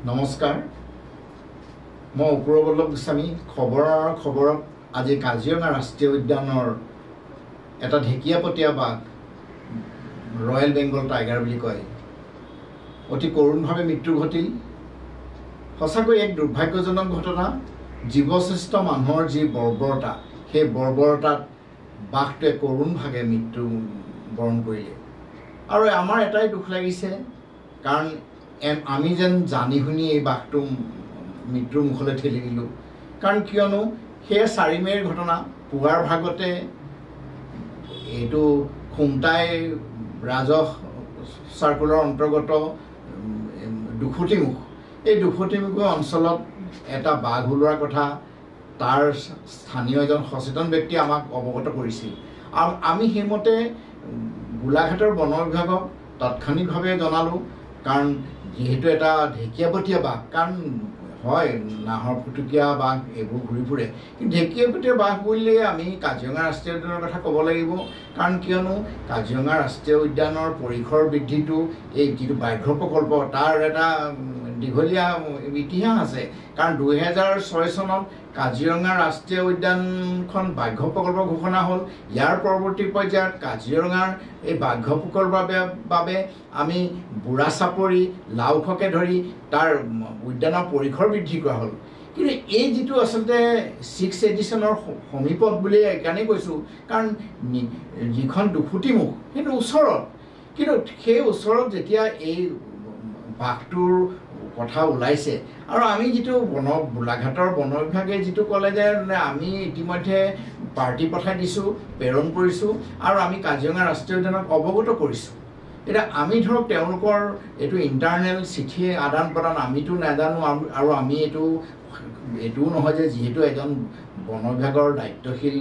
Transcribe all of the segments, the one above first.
নমস্কাৰ মই অপূৰ্ব গোস্বামী খবৰত আজি কাজিৰঙা ৰাষ্ট্ৰীয় উদ্যানৰ এটা ঢেকীয়াপতীয়া বাঘ ৰয়েল বেংগল টাইগাৰ বুলি কয় অতি কৰুণভাৱে মৃত্যু ঘটিল সঁচাকৈ এক দুৰ্ভাগ্যজনক ঘটনা জীৱশ্ৰেষ্ঠ মানুহৰ যি বৰ্বৰতা সেই বৰ্বৰতাত বাঘটোৱে কৰুণভাৱে মৃত্যু বৰণ কৰিলে আৰু আমাৰ এটাই দুখ লাগিছে কাৰণ আমি যেন জানি শুনি এই বাঘটো মৃত্যুৰ মুখলৈ ঠেলি দিলোঁ কাৰণ কিয়নো সেয়া 4 মে'ৰ ঘটনা পুৱাৰ ভাগতে এইটো খুমটাই ৰাজহ চাৰ্কুলৰ অন্তৰ্গত দুখুটিমুখ এই দুখুটিমুখ অঞ্চলত এটা বাঘ ওলোৱাৰ কথা তাৰ স্থানীয় এজন সচেতন ব্যক্তিয়ে আমাক অৱগত কৰিছিল আৰু আমি সেইমতে গোলাঘাটৰ বন বিভাগক তাৎক্ষণিকভাৱে জনালোঁ কাৰণ যেহেতু এটা ঢেকীয়াপতীয়া বাঘ কাৰণ হয় নাহৰ ফুটুকীয়া বাঘ এইবোৰ ঘূৰি ফুৰে কিন্তু ঢেকীয়াপতীয়া বাঘ বুলিলে আমি কাজিৰঙা ৰাষ্ট্ৰীয় উদ্যানৰ কথা ক'ব লাগিব কাৰণ কিয়নো কাজিৰঙা ৰাষ্ট্ৰীয় উদ্যানৰ পৰিসৰ বৃদ্ধিটো এই যিটো ব্যাঘ্ৰ প্ৰকল্প তাৰ এটা দীঘলীয়া ইতিহাস আছে কাৰণ 2006 চনত কাজিৰঙা ৰাষ্ট্ৰীয় উদ্যানখন ব্যাঘ্ৰ প্ৰকল্প ঘোষণা হ'ল ইয়াৰ পৰৱৰ্তী পৰ্যায়ত কাজিৰঙাৰ এই ব্যাঘ্ৰ প্ৰকল্পৰ বাবে আমি বুঢ়া চাপৰি লাওখকে ধৰি তাৰ উদ্যানৰ পৰিসৰ বৃদ্ধি কৰা হ'ল কিন্তু এই যিটো আচলতে 6 এডিশ্যনৰ সমীপত বুলি এইকাৰণেই কৈছোঁ কাৰণ যিখন দুখুটিমুখ সেইটো ওচৰত কিন্তু সেই ওচৰত যেতিয়া এই বাঘটোৰ কথা ওলাইছে আৰু আমি যিটো গোলাঘাটৰ বন বিভাগে যিটো ক'লে যে আমি ইতিমধ্যে পাৰ্টি পঠাই দিছোঁ প্ৰেৰণ কৰিছোঁ আৰু আমি কাজিৰঙা ৰাষ্ট্ৰীয় উদ্যানক অৱগত কৰিছোঁ এতিয়া আমি ধৰক তেওঁলোকৰ এইটো ইণ্টাৰনেল চিঠি আদান প্ৰদান আমিতো নাজানো আৰু আমি এইটোও নহয় যে যিহেতু এজন বন বিভাগৰ দায়িত্বশীল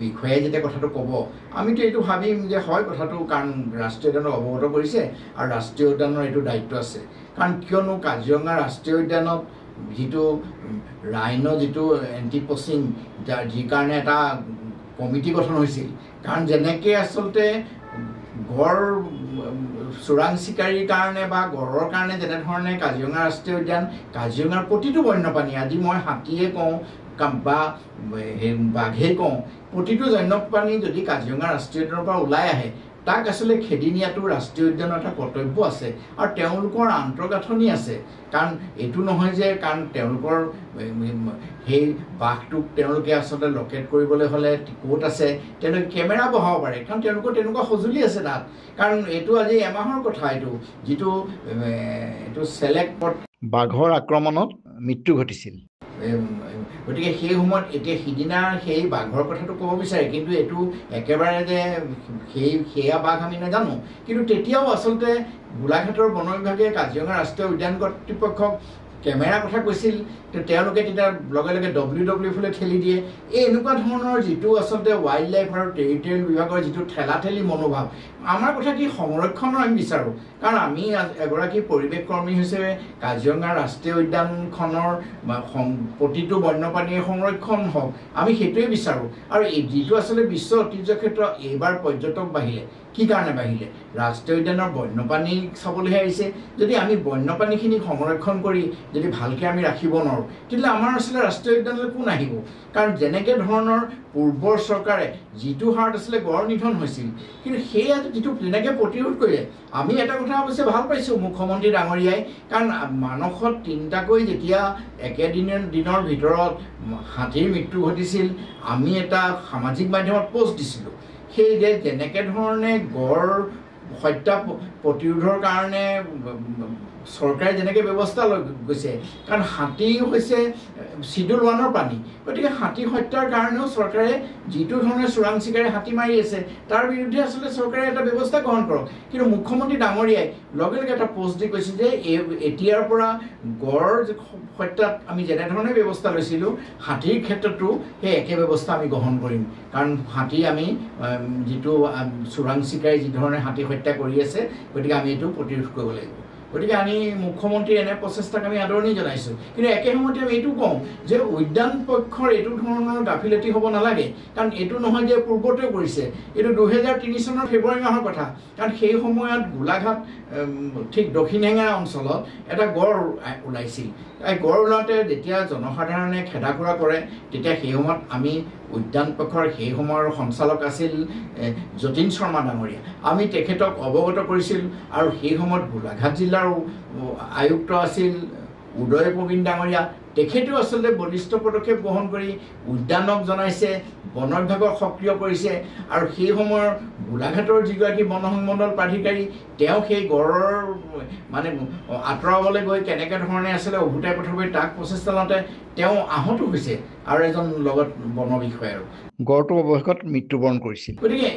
বিষয়াই যেতিয়া কথাটো ক'ব আমিতো এইটো ভাবিম যে হয় কথাটো কাৰণ ৰাষ্ট্ৰীয় উদ্যানক অৱগত কৰিছে আৰু ৰাষ্ট্ৰীয় উদ্যানৰ এইটো দায়িত্ব আছে কাৰণ কিয়নো কাজিৰঙা ৰাষ্ট্ৰীয় উদ্যানত যিটো ৰাইন যিটো এণ্টি পচিং যি কাৰণে এটা কমিটি গঠন হৈছিল কাৰণ যেনেকৈ আচলতে গড় চোৰাং চিকাৰীৰ কাৰণে বা গড়ৰ কাৰণে যেনেধৰণে কাজিৰঙা ৰাষ্ট্ৰীয় উদ্যান কাজিৰঙাৰ প্ৰতিটো বন্যপ্ৰাণী আজি মই হাতীয়ে কওঁ বা বাঘেই কওঁ প্ৰতিটো বন্যপ্ৰাণী যদি কাজিৰঙা ৰাষ্ট্ৰীয় উদ্যানৰ পৰা ওলাই আহে তাক আচলতে খেদি নিয়াটো ৰাষ্ট্ৰীয় উদ্যানৰ এটা কৰ্তব্য আছে আৰু তেওঁলোকৰ আন্তঃগাঁথনি আছে কাৰণ এইটো নহয় যে কাৰণ তেওঁলোকৰ সেই বাঘটোক তেওঁলোকে আচলতে লোকেট কৰিবলৈ হ'লে ক'ত আছে তেওঁলোকে কেমেৰা বহাব পাৰে কাৰণ তেওঁলোকৰ তেনেকুৱা সঁজুলি আছে তাত কাৰণ এইটো আজি এমাহৰ কথা যিটো চেলেক্ট বাঘৰ আক্ৰমণত মৃত্যু ঘটিছিল গতিকে সেই সময়ত এতিয়া সিদিনা সেই বাঘৰ কথাটো ক'ব বিচাৰে কিন্তু এইটো একেবাৰে যে সেয়া বাঘ আমি নাজানো কিন্তু তেতিয়াও আচলতে গোলাঘাটৰ বন বিভাগে কাজিৰঙা ৰাষ্ট্ৰীয় উদ্যান কৰ্তৃপক্ষক কেমেৰাৰ কথা কৈছিল তেওঁলোকে তেতিয়া লগে লগে WW ফালে ঠেলি দিয়ে এই এনেকুৱা ধৰণৰ যিটো আচলতে ৱাইল্ড লাইফ আৰু টেৰিটৰিয়েল বিভাগৰ যিটো ঠেলাঠেলি মনোভাৱ আমাৰ কথা কি সংৰক্ষণৰ আমি বিচাৰোঁ কাৰণ আমি এগৰাকী পৰিৱেশ কৰ্মী হিচাপে কাজিৰঙা ৰাষ্ট্ৰীয় উদ্যানখনৰ প্ৰতিটো বন্যপ্ৰাণীৰ সংৰক্ষণ হওক আমি সেইটোৱে বিচাৰোঁ আৰু এই যিটো আচলতে বিশ্ব ঐতিহ্য ক্ষেত্ৰ এইবাৰ পৰ্যটক বাঢ়িলে কি কাৰণে বাঢ়িলে ৰাষ্ট্ৰীয় উদ্যানৰ বন্যপ্ৰাণী চাবলৈহে আহিছে যদি আমি বন্যপ্ৰাণীখিনিক সংৰক্ষণ কৰি যদি ভালকৈ আমি ৰাখিব নোৱাৰোঁ তেতিয়াহ'লে আমাৰ আচলতে ৰাষ্ট্ৰীয় উদ্যানলৈ কোন আহিব কাৰণ যেনেকৈ ধৰণৰ পূৰ্বৰ চৰকাৰে যিটো হাৰত আচলতে গড় নিধন হৈছিল কিন্তু সেয়া যিটো তেনেকৈ প্ৰতিৰোধ কৰিলে আমি এটা কথা অৱশ্যে ভাল পাইছোঁ মুখ্যমন্ত্ৰী ডাঙৰীয়াই কাৰণ মানসত 3টাকৈ যেতিয়া দিনৰ ভিতৰত হাতীৰ মৃত্যু ঘটিছিল আমি এটা সামাজিক মাধ্যমত পোষ্ট দিছিলোঁ সেই যে যেনেকৈ ধৰণে গড় হত্যা প্ৰতিৰোধৰ কাৰণে চৰকাৰে যেনেকৈ ব্যৱস্থা লৈ গৈছে কাৰণ হাতী হৈছে Schedule 1ৰ প্ৰাণী গতিকে হাতী হত্যাৰ কাৰণেও চৰকাৰে যিটো ধৰণে চোৰাং চিকাৰী হাতী মাৰি আছে তাৰ বিৰুদ্ধে আচলতে চৰকাৰে এটা ব্যৱস্থা গ্ৰহণ কৰক কিন্তু মুখ্যমন্ত্ৰী ডাঙৰীয়াই লগে লগে এটা পোষ্ট দি কৈছে যে এতিয়াৰ পৰা গড় হত্যাত আমি যেনেধৰণে ব্যৱস্থা লৈছিলোঁ হাতীৰ ক্ষেত্ৰতো সেই একে ব্যৱস্থা আমি গ্ৰহণ কৰিম কাৰণ হাতী আমি যিটো চোৰাং চিকাৰী যি ধৰণে হাতী হত্যা কৰি আছে গতিকে আমি এইটো প্ৰতিৰোধ কৰিব লাগিব গতিকে আমি মুখ্যমন্ত্ৰীৰ এনে প্ৰচেষ্টাক আমি আদৰণি জনাইছোঁ। কিন্তু একে সময়তে আমি এইটো কওঁ যে উদ্যান পক্ষৰ এইটো ধৰণৰ গাফিলতি হ'ব নালাগে, কাৰণ এইটো নহয় যে পূৰ্বতে কৰিছে, এইটো 2003 চনৰ ফেব্ৰুৱাৰী মাহৰ কথা। কাৰণ সেই সময়ত গোলাঘাট ঠিক দক্ষিণ হেঙেৰা অঞ্চলত এটা গড় ওলাইছিল। এই গড় ওলাওঁতে যেতিয়া জনসাধাৰণে খেদাখুৰা কৰে, তেতিয়া সেই সময়ত আমি উদ্যান পক্ষৰ সেই সময়ৰ সঞ্চালক আছিল যতীন শৰ্মা ডাঙৰীয়া, আমি তেখেতক অৱগত কৰিছিল। আৰু সেই সময়ত গোলাঘাট জিলাৰ আয়ুক্ত আছিল উদয় প্ৰবীণ ডাঙৰীয়া, তেখেতেও আচলতে বলিষ্ঠ পদক্ষেপ গ্ৰহণ কৰি উদ্যানক জনাইছে, বন বিভাগক সক্ৰিয় কৰিছে। আৰু সেই সময়ৰ গোলাঘাটৰ যিগৰাকী বন সংমণ্ডল প্ৰাধিকাৰী, তেওঁ সেই গড়ৰ মানে আঁতৰাবলৈ গৈ কেনেকৈ ধৰণে আছিলে উভতাই পঠাবলৈ তাক প্ৰচেষ্টা লওঁতে তেওঁ আহতো হৈছে আৰু এজন লগত বন বিষয়া আৰু গড়টো অৱশেষত মৃত্যুবৰণ কৰিছিল। গতিকে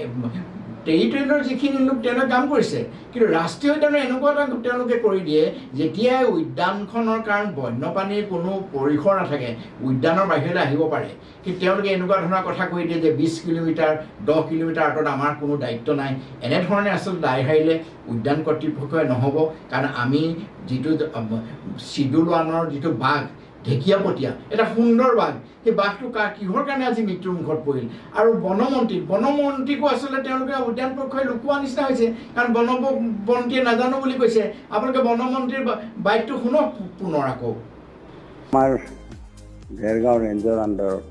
টেৰিটৰিয়েলৰ যিখিনি লোক তেওঁলোকে কাম কৰিছে, কিন্তু ৰাষ্ট্ৰীয় উদ্যানৰ এনেকুৱা এটা তেওঁলোকে কৰি দিয়ে যেতিয়াই উদ্যানখনৰ কাৰণ বন্যপ্ৰাণীৰ কোনো পৰিসৰ নাথাকে, উদ্যানৰ বাহিৰলৈ আহিব পাৰে, কিন্তু তেওঁলোকে এনেকুৱা ধৰণৰ কথা কৈ দিয়ে যে 20 কিলোমিটাৰ 10 কিলোমিটাৰ আঁতৰত আমাৰ কোনো দায়িত্ব নাই। এনেধৰণে আচলতে দায় সাৰিলে উদ্যান কৰ্তৃপক্ষই নহ'ব, কাৰণ আমি যিটো শিডিউল 1ৰ যিটো বাঘ ঢেকীয়াপতীয়া, এটা সুন্দৰ বাঘ, সেই বাঘটো কিহৰ কাৰণে আজি মৃত্যুৰ মুখত পৰিল। আৰু বনমন্ত্ৰীকো আচলতে তেওঁলোকে উদ্যান পক্ষই লুকোৱা নিচিনা হৈছে, কাৰণ বনমন্ত্ৰীয়ে নাজানো বুলি কৈছে। আপোনালোকে বনমন্ত্ৰীৰ বাইকটো শুনক পুনৰ আকৌ। আমাৰ দেৰগাঁও ৰেঞ্জৰ আণ্ডাৰত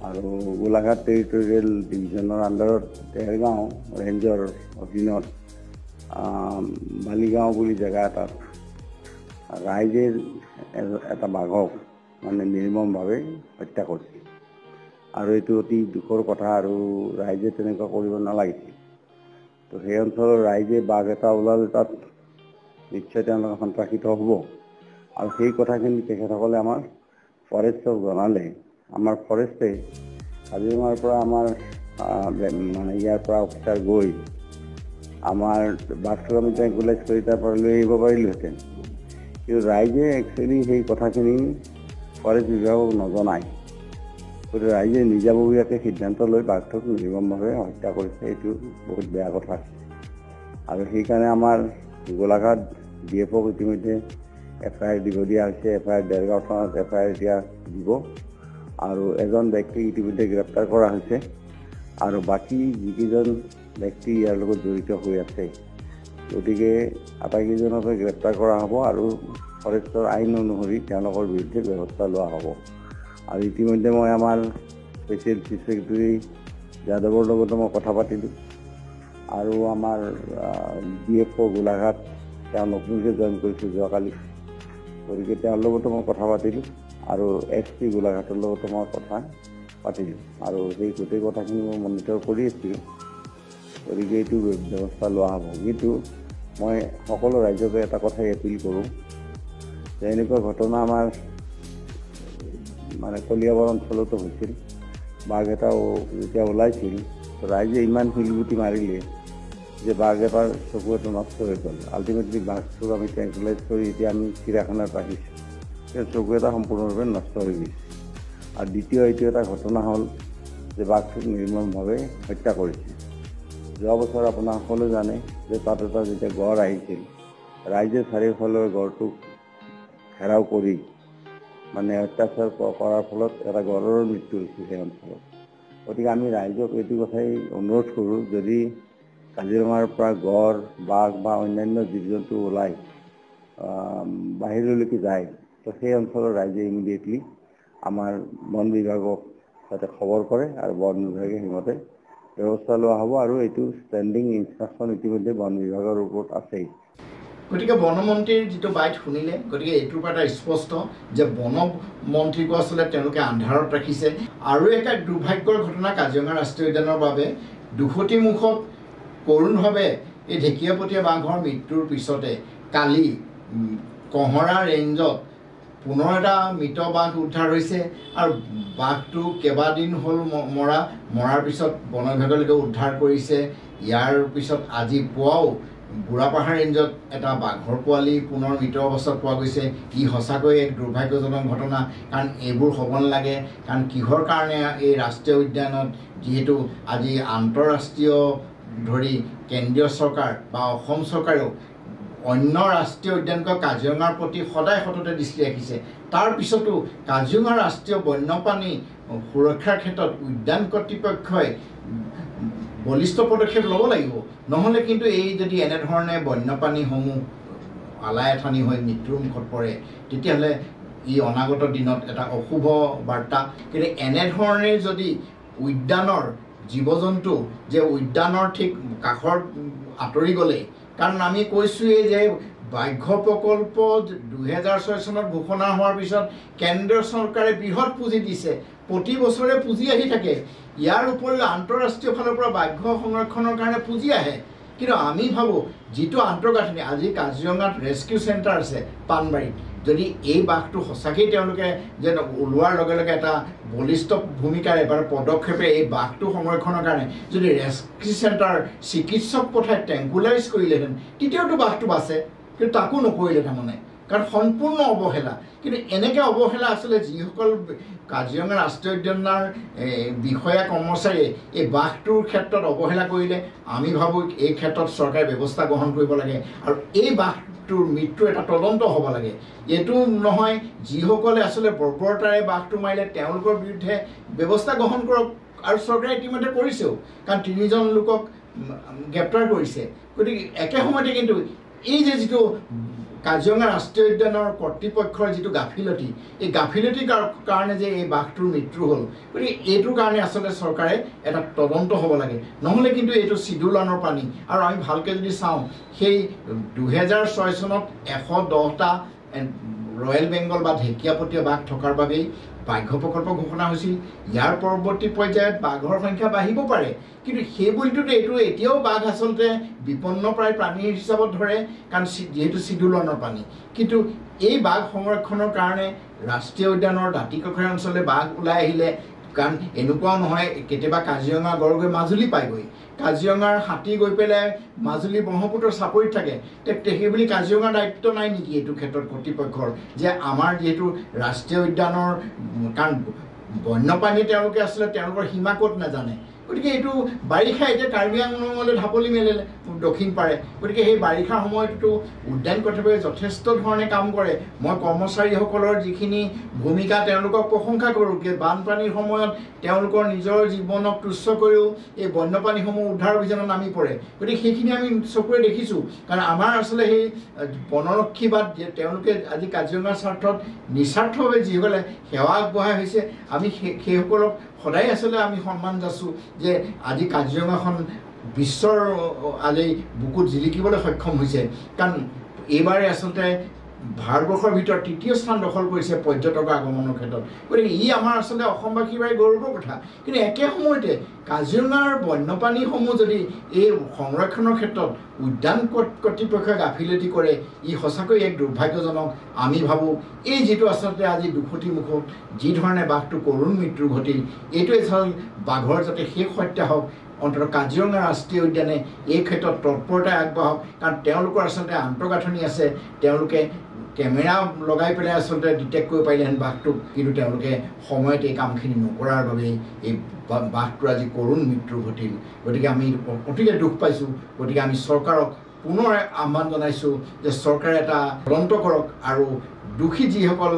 আৰু গোলাঘাট টেৰিটৰিয়েল ডিভিজনৰ আণ্ডাৰত দেৰগাঁও ৰেঞ্জৰ অধীনত বালিগাঁও বুলি জেগা এটাত ৰাইজে এটা বাঘক মানে নিৰ্মমভাৱে হত্যা কৰিছিল। আৰু এইটো অতি দুখৰ কথা, আৰু ৰাইজে তেনেকুৱা কৰিব নালাগিছিল। তো সেই অঞ্চলৰ ৰাইজে বাঘ এটা ওলালে তাত নিশ্চয় তেওঁলোকে সন্ত্ৰাসিত হ'ব। আৰু সেই কথাখিনি তেখেতসকলে আমাৰ ফৰেষ্টক জনালে, আমাৰ ফৰেষ্টে কাজিৰঙাৰ পৰা আমাৰ মানে ইয়াৰ পৰা অফিচাৰ গৈ আমাৰ বাঘটোক আমি ট্ৰেংকুলাইজ কৰি তাৰ পৰা লৈ আহিব পাৰিলোহেঁতেন। কিন্তু ৰাইজে একচুৱেলি সেই কথাখিনি ফৰেষ্ট বিভাগক নজনায়, গতিকে ৰাইজে নিজাববীয়াকৈ সিদ্ধান্ত লৈ বাঘটোক নিৰ্মমভাৱে হত্যা কৰিছে। এইটো বহুত বেয়া কথা। আৰু সেইকাৰণে আমাৰ গোলাঘাট DFOক ইতিমধ্যে FIR দিব দিয়া হৈছে। FIR দেৰগাঁও থানাত FIR এতিয়া দিব, আৰু এজন ব্যক্তিক ইতিমধ্যে গ্ৰেপ্তাৰ কৰা হৈছে। আৰু বাকী যিকেইজন ব্যক্তি ইয়াৰ লগত জড়িত হৈ আছে, গতিকে আটাইকেইজনকে গ্ৰেপ্তাৰ কৰা হ'ব আৰু ফৰেষ্টৰ আইন অনুসৰি তেওঁলোকৰ বিৰুদ্ধে ব্যৱস্থা লোৱা হ'ব। আৰু ইতিমধ্যে মই আমাৰ স্পেচিয়েল চিফ ছেক্ৰেটাৰী যাদৱৰ লগতো মই কথা পাতিলোঁ, আৰু আমাৰ DFO গোলাঘাট তেওঁ নতুনকৈ জইন কৰিছোঁ যোৱাকালি, গতিকে তেওঁৰ লগতো মই কথা পাতিলোঁ, আৰু SP গোলাঘাটৰ লগতো মই কথা পাতিলোঁ। আৰু সেই গোটেই কথাখিনি মই মনিটৰ কৰি আছিলোঁ, গতিকে এইটো ব্যৱস্থা লোৱা হ'ব। কিন্তু মই সকলো ৰাইজকে এটা কথাই এপিল কৰোঁ যে এনেকুৱা ঘটনা আমাৰ মানে কলিয়াবৰ অঞ্চলতো হৈছিল। বাঘ এটাও যেতিয়া ওলাইছিল, ৰাইজে ইমান শিলগুটি মাৰিলে যে বাঘ এটাৰ চকু এটা নষ্ট হৈ গ'ল। আল্টিমেটলি বাঘটোক আমি ট্ৰেংকুলাইজ কৰি এতিয়া আমি চিৰিয়াখানাত ৰাখিছোঁ, সেই চকু এটা সম্পূৰ্ণৰূপে নষ্ট হৈ গৈছে। আৰু দ্বিতীয় এইটো এটা ঘটনা হ'ল যে বাঘটোক নিৰ্মমভাৱে হত্যা কৰিছে। যোৱা বছৰ আপোনাৰ সকলোৱে জানে যে তাত এটা যেতিয়া গড় আহিছিল, ৰাইজে চাৰিওফালৰ গড়টোক ঘেৰাও কৰি মানে অত্যাচাৰ কৰাৰ ফলত এটা গড়ৰ মৃত্যু হৈছিল সেই অঞ্চলত। গতিকে আমি ৰাইজক এইটো কথাই অনুৰোধ কৰোঁ, যদি কাজিৰঙাৰ পৰা গড়, বাঘ বা অন্যান্য জীৱ জন্তু ওলাই বাহিৰলৈকে যায়, তো সেই অঞ্চলৰ ৰাইজে ইমিডিয়েটলি আমাৰ বন বিভাগক যাতে খবৰ কৰে, আৰু বন বিভাগে সেইমতে ব্যৱস্থা লোৱা হ'ব। আৰু এইটো ষ্টেণ্ডিং ইনষ্ট্ৰাকশ্যন ইতিমধ্যে বন বিভাগৰ ওপৰত আছেই। গতিকে বনমন্ত্ৰীৰ যিটো বাইট শুনিলে, গতিকে এইটোৰ পৰা এটা স্পষ্ট যে বনমন্ত্ৰীকো আচলতে তেওঁলোকে আন্ধাৰত ৰাখিছে। আৰু এটা দুৰ্ভাগ্যৰ ঘটনা কাজিৰঙা ৰাষ্ট্ৰীয় উদ্যানৰ বাবে, দুখতি মুখত কৰুণভাৱে এই ঢেকীয়াপতীয়া বাঘৰ মৃত্যুৰ পিছতে কালি কহৰা ৰেঞ্জত পুনৰ এটা মৃত বাঘ উদ্ধাৰ হৈছে। আৰু বাঘটো কেইবাদিন হ'ল মৰাৰ পিছত বন বিভাগলৈকে উদ্ধাৰ কৰিছে। ইয়াৰ পিছত আজি পুৱাও বুঢ়াপাহাৰ ৰেঞ্জত এটা বাঘৰ পোৱালি পুনৰ মৃত অৱস্থাত পোৱা গৈছে। ই সঁচাকৈ এক দুৰ্ভাগ্যজনক ঘটনা, কাৰণ এইবোৰ হ'ব নালাগে। কাৰণ কিহৰ কাৰণে এই ৰাষ্ট্ৰীয় উদ্যানত, যিহেতু আজি আন্তঃৰাষ্ট্ৰীয় ধৰি কেন্দ্ৰীয় চৰকাৰ বা অসম চৰকাৰেও অন্য ৰাষ্ট্ৰীয় উদ্যানকৈ কাজিৰঙাৰ প্ৰতি সদায় সততে দৃষ্টি ৰাখিছে। তাৰ পিছতো কাজিৰঙা ৰাষ্ট্ৰীয় বন্যপ্ৰাণী সুৰক্ষাৰ ক্ষেত্ৰত উদ্যান কৰ্তৃপক্ষই বলিষ্ঠ পদক্ষেপ ল'ব লাগিব। নহ'লে কিন্তু এই যদি এনেধৰণে বন্যপ্ৰাণীসমূহ আলাই আথানি হৈ মৃত্যুৰ মুখত পৰে, তেতিয়াহ'লে ই অনাগত দিনত এটা অশুভ বাৰ্তা। কিন্তু এনেধৰণে যদি উদ্যানৰ জীৱ জন্তু যে উদ্যানৰ ঠিক কাষৰ আঁতৰি গ'লে, কাৰণ আমি কৈছোঁৱেই যে ব্যাঘ্ৰ প্ৰকল্প 2006 চনত ঘোষণা হোৱাৰ পিছত কেন্দ্ৰীয় চৰকাৰে বৃহৎ পুঁজি দিছে, প্ৰতি বছৰে পুঁজি আহি থাকে। ইয়াৰ উপৰিও আন্তঃৰাষ্ট্ৰীয় ফালৰ পৰা ব্যাঘ্ৰ সংৰক্ষণৰ কাৰণে পুঁজি আহে। কিন্তু আমি ভাবোঁ যিটো আন্তঃগাঁথনি, আজি কাজিৰঙাত ৰেস্কিউ চেণ্টাৰ আছে পাণবাৰীত, যদি এই বাঘটো সঁচাকেই তেওঁলোকে যেন ওলোৱাৰ লগে লগে এটা বলিষ্ঠ ভূমিকাৰে বা পদক্ষেপে এই বাঘটো সংৰক্ষণৰ কাৰণে যদি ৰেস্কিউ চেণ্টাৰ চিকিৎসক পঠাই ট্ৰেংকুলাইজ কৰিলেহেঁতেন, তেতিয়াওতো বাঘটো বাচে। কিন্তু তাকো নকৰিলে তাৰমানে, কাৰণ সম্পূৰ্ণ অৱহেলা। কিন্তু এনেকৈ অৱহেলা আচলতে যিসকল কাজিৰঙা ৰাষ্ট্ৰীয় উদ্যানৰ বিষয়া কৰ্মচাৰীয়ে এই বাঘটোৰ ক্ষেত্ৰত অৱহেলা কৰিলে, আমি ভাবোঁ এই ক্ষেত্ৰত চৰকাৰে ব্যৱস্থা গ্ৰহণ কৰিব লাগে। আৰু এই বাঘটোৰ মৃত্যু এটা তদন্ত হ'ব লাগে। এইটো নহয় যিসকলে আচলতে বৰ্বৰতাৰে বাঘটো মাৰিলে তেওঁলোকৰ বিৰুদ্ধে ব্যৱস্থা গ্ৰহণ কৰক, আৰু চৰকাৰে ইতিমধ্যে কৰিছেও, কাৰণ 3জন লোকক গ্ৰেপ্তাৰ কৰিছে। গতিকে একে সময়তে কিন্তু এই যে যিটো কাজিৰঙা ৰাষ্ট্ৰীয় উদ্যানৰ কৰ্তৃপক্ষৰ যিটো গাফিলতি, এই গাফিলতিৰ কাৰণে যে এই বাঘটোৰ মৃত্যু হ'ল, গতিকে এইটোৰ কাৰণে আচলতে চৰকাৰে এটা তদন্ত হ'ব লাগে। নহ'লে কিন্তু এইটো চিডুলানৰ প্ৰাণী। আৰু আমি ভালকৈ যদি চাওঁ, সেই 2006 চনত 110টা ৰয়েল বেংগল বা ঢেকীয়াপতীয়া বাঘ থকাৰ বাবেই ব্যাঘ্ৰ প্ৰকল্প ঘোষণা হৈছিল। ইয়াৰ পৰৱৰ্তী পৰ্যায়ত বাঘৰ সংখ্যা বাঢ়িব পাৰে, কিন্তু সেই বুলিতোতো এইটো এতিয়াও বাঘ আচলতে বিপন্নপ্ৰায় প্ৰাণী হিচাপত ধৰে, কাৰণ যিহেতু চিডুলনৰ প্ৰাণী। কিন্তু এই বাঘ সংৰক্ষণৰ কাৰণে ৰাষ্ট্ৰীয় উদ্যানৰ দাঁতিকাষৰীয়া অঞ্চললৈ বাঘ ওলাই আহিলে, কাৰণ এনেকুৱাও নহয় কেতিয়াবা কাজিৰঙা গড় গৈ মাজুলী পায়গৈ, কাজিৰঙাৰ হাতী গৈ পেলাই মাজুলী ব্ৰহ্মপুত্ৰৰ চাপৰিত থাকে। সেইবুলি কাজিৰঙাৰ দায়িত্ব নাই নেকি এইটো ক্ষেত্ৰত কৰ্তৃপক্ষৰ, যে আমাৰ যিহেতু ৰাষ্ট্ৰীয় উদ্যানৰ, কাৰণ বন্যপ্ৰাণী তেওঁলোকে আচলতে তেওঁলোকৰ সীমা ক'ত নাজানে। গতিকে এইটো বাৰিষা, এতিয়া কাৰ্বি আংলঙলৈ ঢাপলি মেলিলে দক্ষিণ পাৰে। গতিকে সেই বাৰিষাৰ সময়টোতো উদ্যান কৰ্তৃপক্ষই যথেষ্ট ধৰণে কাম কৰে। মই কৰ্মচাৰীসকলৰ যিখিনি ভূমিকা তেওঁলোকক প্ৰশংসা কৰোঁ, যে বানপানীৰ সময়ত তেওঁলোকৰ নিজৰ জীৱনক তুচ্ছ কৰিও এই বন্যপ্ৰাণীসমূহ উদ্ধাৰ অভিযানত নামি পৰে। গতিকে সেইখিনি আমি চকুৰে দেখিছোঁ। কাৰণ আমাৰ আচলতে সেই বনৰক্ষী বা তেওঁলোকে আজি কাজিৰঙাৰ স্বাৰ্থত নিস্বাৰ্থভাৱে যিসকলে সেৱা আগবঢ়াই হৈছে, আমি সেইসকলক সদায় আচলতে আমি সন্মান যাছোঁ, যে আজি কাজিৰঙাখন বিশ্বৰ আজি বুকুত জিলিকিবলৈ সক্ষম হৈছে। কাৰণ এইবাৰে আচলতে ভাৰতবৰ্ষৰ ভিতৰত 3য় স্থান দখল কৰিছে পৰ্যটকৰ আগমনৰ ক্ষেত্ৰত। গতিকে ই আমাৰ আচলতে অসমবাসীৰ বাবে গৌৰৱৰ কথা। কিন্তু একে সময়তে কাজিৰঙাৰ বন্যপ্ৰাণীসমূহ যদি এই সংৰক্ষণৰ ক্ষেত্ৰত উদ্যান কৰ্তৃপক্ষই গাফিলতি কৰে, ই সঁচাকৈ এক দুৰ্ভাগ্যজনক। আমি ভাবোঁ এই যিটো আচলতে আজি দুখতি মুখত যি ধৰণে বাঘটো কৰুণ মৃত্যু ঘটিল, এইটোৱে আচল বাঘৰ যাতে শেষ হত্যা হওক। অন্ততঃ কাজিৰঙা ৰাষ্ট্ৰীয় উদ্যানে এই ক্ষেত্ৰত তৎপৰতাই আগবঢ়াওক, কাৰণ তেওঁলোকৰ আচলতে আন্তঃগাঁথনি আছে। তেওঁলোকে কেমেৰা লগাই পেলাই আচলতে ডিটেক্ট কৰিব পাৰিলেহেঁতেন বাঘটোক, কিন্তু তেওঁলোকে সময়ত এই কামখিনি নকৰাৰ বাবেই এই বাঘটোৰ আজি কৰুণ মৃত্যু ঘটিল। গতিকে আমি অতিকে দুখ পাইছোঁ। গতিকে আমি চৰকাৰক পুনৰ আহ্বান জনাইছোঁ যে চৰকাৰে এটা তদন্ত কৰক, আৰু দোষী যিসকল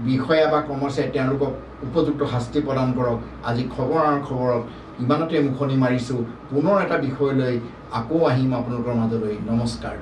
বিষয়া বা কৰ্মচাৰী তেওঁলোকক উপযুক্ত শাস্তি প্ৰদান কৰক। আজি খবৰত ইমানতে মুখনি মাৰিছোঁ। পুনৰ এটা বিষয় লৈ আকৌ আহিম আপোনালোকৰ মাজলৈ। নমস্কাৰ।